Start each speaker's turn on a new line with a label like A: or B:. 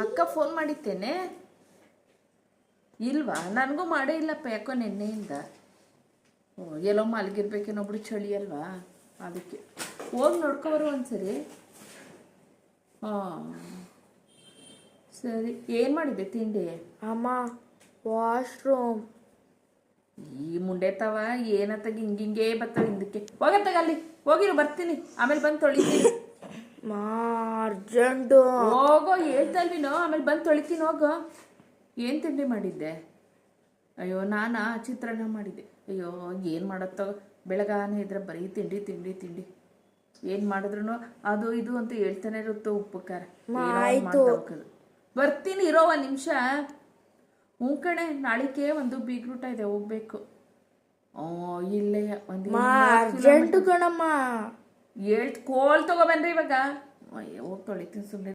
A: ಅಕ್ಕ ಫೋನ್ ಮಾಡಿತ್ತೇನೆ ಇಲ್ವಾ? ನನಗೂ ಮಾಡೇ ಇಲ್ಲಪ್ಪ, ಯಾಕೋ ನಿನ್ನೆಯಿಂದ. ಓ, ಎಲ್ಲೋ ಮಲಗಿರ್ಬೇಕೇನೊಬ್ರು, ಚಳಿ ಅಲ್ವಾ ಅದಕ್ಕೆ. ಹೋಗಿ ನೋಡ್ಕೊಬರು ಒಂದ್ಸರಿ. ಹಾಂ ಸರಿ. ಏನು ಮಾಡಿದ್ದೆ ತಿಂಡಿ?
B: ಅಮ್ಮ ವಾಶ್ರೂಮ್.
A: ಈ ಮುಂಡೆ ತವ ಏನತ್ತಾಗ ಹಿಂಗಿಂಗೇ ಬರ್ತಾವ ಹಿಂದಕ್ಕೆ. ಹೋಗತ್ತಾಗ ಅಲ್ಲಿ ಹೋಗಿರು, ಬರ್ತೀನಿ, ಆಮೇಲೆ ಬಂದು ತೊಳಿತೀನಿ.
B: ಅರ್ಜೆಂಟು.
A: ಹೋಗೋ, ಹೇಳ್ತಲ್ವಿನೋ, ಆಮೇಲೆ ಬಂದು ತೊಳಿತೀನಿ, ಹೋಗೋ. ಏನು ತಿಂಡಿ ಮಾಡಿದ್ದೆ? ಅಯ್ಯೋ, ನಾನಾ ಚಿತ್ರಾನ್ನ ಮಾಡಿದ್ದೆ. ಅಯ್ಯೋ, ಏನು ಮಾಡತ್ತೋ, ಬೆಳಗಾನೆ ಇದ್ರೆ ಬರೀ ತಿಂಡಿ ತಿಂಡಿ ತಿಂಡಿ. ಏನು ಮಾಡಿದ್ರು ಅದು ಇದು ಅಂತ ಹೇಳ್ತಾನೆ ಇರುತ್ತೋ, ಉಪ್ಪು ಖಾರ. ಬರ್ತೀನಿ, ಇರೋ ಒಂದು ನಿಮಿಷ. ಹ್ಞೂ ಕಣೆ, ನಾಳಿಕೆ ಒಂದು ಬೀಗ್ರೂಟ ಇದೆ, ಹೋಗ್ಬೇಕು. ಇಲ್ಲೇ ಒಂದು
B: ಅರ್ಜೆಂಟು ಕಣಮ್ಮ.
A: ಕೋಲ್ ತಗೊಬನ್ರಿ ಇವಾಗ. ಹೋಗಿ ತೊಳಿತೀನಿ ಸುಮ್ಮನೆ.